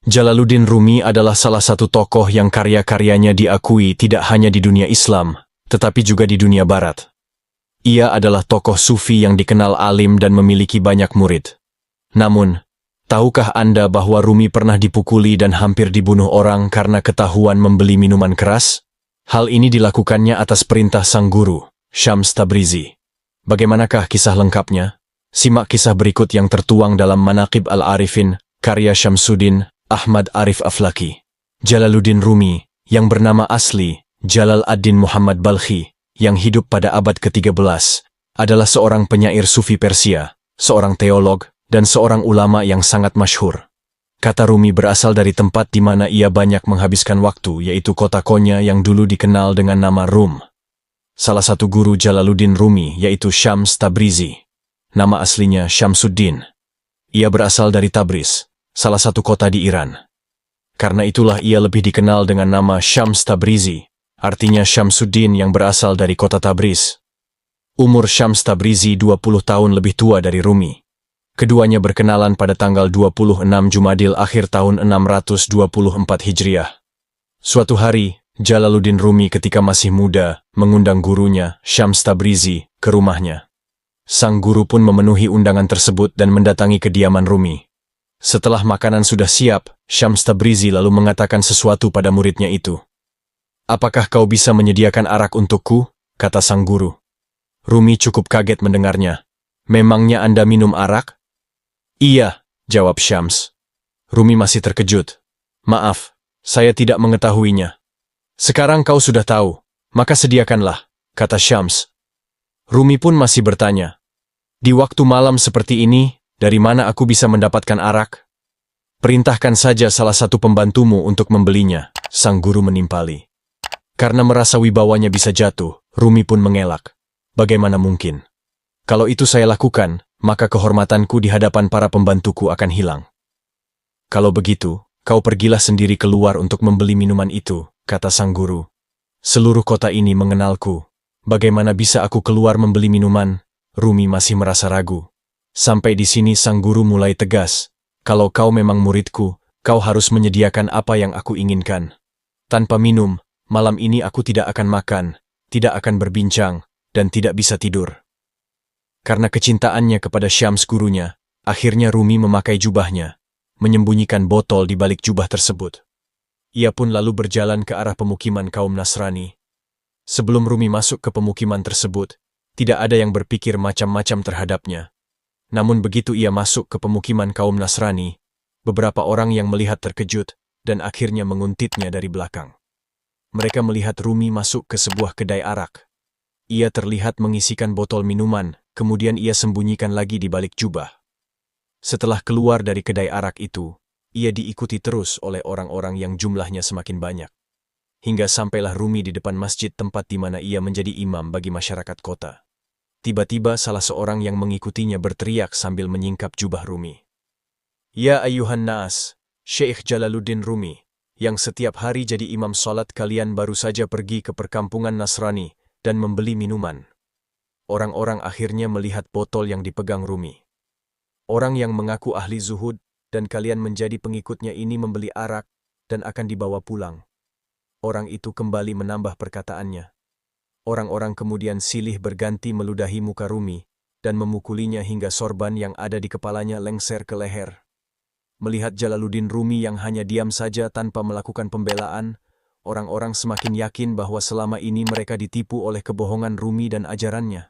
Jalaluddin Rumi adalah salah satu tokoh yang karya-karyanya diakui tidak hanya di dunia Islam, tetapi juga di dunia Barat. Ia adalah tokoh sufi yang dikenal alim dan memiliki banyak murid. Namun, tahukah Anda bahwa Rumi pernah dipukuli dan hampir dibunuh orang karena ketahuan membeli minuman keras? Hal ini dilakukannya atas perintah sang guru, Syams Tabrizi. Bagaimanakah kisah lengkapnya? Simak kisah berikut yang tertuang dalam Manaqib Al-Arifin, karya Syamsuddin Ahmad Arif Aflaki. Jalaluddin Rumi, yang bernama asli Jalal ad-Din Muhammad Balkhi, yang hidup pada abad ke-13, adalah seorang penyair sufi Persia, seorang teolog, dan seorang ulama yang sangat masyhur. Kata Rumi berasal dari tempat di mana ia banyak menghabiskan waktu, yaitu kota Konya yang dulu dikenal dengan nama Rum. Salah satu guru Jalaluddin Rumi yaitu Syams Tabrizi. Nama aslinya Syamsuddin. Ia berasal dari Tabriz, salah satu kota di Iran. Karena itulah ia lebih dikenal dengan nama Syams Tabrizi, artinya Syamsuddin yang berasal dari kota Tabriz. Umur Syams Tabrizi 20 tahun lebih tua dari Rumi. Keduanya berkenalan pada tanggal 26 Jumadil akhir tahun 624 Hijriah. Suatu hari, Jalaluddin Rumi ketika masih muda mengundang gurunya, Syams Tabrizi, ke rumahnya. Sang guru pun memenuhi undangan tersebut dan mendatangi kediaman Rumi. Setelah makanan sudah siap, Syams Tabrizi lalu mengatakan sesuatu pada muridnya itu. "Apakah kau bisa menyediakan arak untukku?" kata sang guru. Rumi cukup kaget mendengarnya. "Memangnya Anda minum arak?" "Iya," jawab Syams. Rumi masih terkejut. "Maaf, saya tidak mengetahuinya." "Sekarang kau sudah tahu, maka sediakanlah," kata Syams. Rumi pun masih bertanya, "Di waktu malam seperti ini, dari mana aku bisa mendapatkan arak?" "Perintahkan saja salah satu pembantumu untuk membelinya," sang guru menimpali. Karena merasa wibawanya bisa jatuh, Rumi pun mengelak. "Bagaimana mungkin? Kalau itu saya lakukan, maka kehormatanku di hadapan para pembantuku akan hilang." "Kalau begitu, kau pergilah sendiri keluar untuk membeli minuman itu," kata sang guru. "Seluruh kota ini mengenalku. Bagaimana bisa aku keluar membeli minuman?" Rumi masih merasa ragu. Sampai di sini sang guru mulai tegas. "Kalau kau memang muridku, kau harus menyediakan apa yang aku inginkan. Tanpa minum, malam ini aku tidak akan makan, tidak akan berbincang, dan tidak bisa tidur." Karena kecintaannya kepada Syams gurunya, akhirnya Rumi memakai jubahnya, menyembunyikan botol di balik jubah tersebut. Ia pun lalu berjalan ke arah pemukiman kaum Nasrani. Sebelum Rumi masuk ke pemukiman tersebut, tidak ada yang berpikir macam-macam terhadapnya. Namun begitu ia masuk ke pemukiman kaum Nasrani, beberapa orang yang melihat terkejut dan akhirnya menguntitnya dari belakang. Mereka melihat Rumi masuk ke sebuah kedai arak. Ia terlihat mengisikan botol minuman, kemudian ia sembunyikan lagi di balik jubah. Setelah keluar dari kedai arak itu, ia diikuti terus oleh orang-orang yang jumlahnya semakin banyak. Hingga sampailah Rumi di depan masjid tempat di mana ia menjadi imam bagi masyarakat kota. Tiba-tiba salah seorang yang mengikutinya berteriak sambil menyingkap jubah Rumi. "Ya ayuhan nas, Syekh Jalaluddin Rumi, yang setiap hari jadi imam salat kalian baru saja pergi ke perkampungan Nasrani dan membeli minuman." Orang-orang akhirnya melihat botol yang dipegang Rumi. "Orang yang mengaku ahli zuhud dan kalian menjadi pengikutnya ini membeli arak dan akan dibawa pulang." Orang itu kembali menambah perkataannya. Orang-orang kemudian silih berganti meludahi muka Rumi dan memukulinya hingga sorban yang ada di kepalanya lengser ke leher. Melihat Jalaluddin Rumi yang hanya diam saja tanpa melakukan pembelaan, orang-orang semakin yakin bahwa selama ini mereka ditipu oleh kebohongan Rumi dan ajarannya.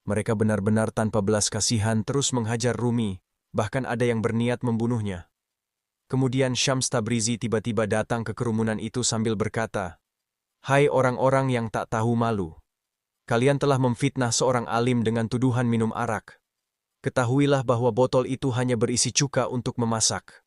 Mereka benar-benar tanpa belas kasihan terus menghajar Rumi, bahkan ada yang berniat membunuhnya. Kemudian Syams Tabrizi tiba-tiba datang ke kerumunan itu sambil berkata, "Hai orang-orang yang tak tahu malu. Kalian telah memfitnah seorang alim dengan tuduhan minum arak. Ketahuilah bahwa botol itu hanya berisi cuka untuk memasak.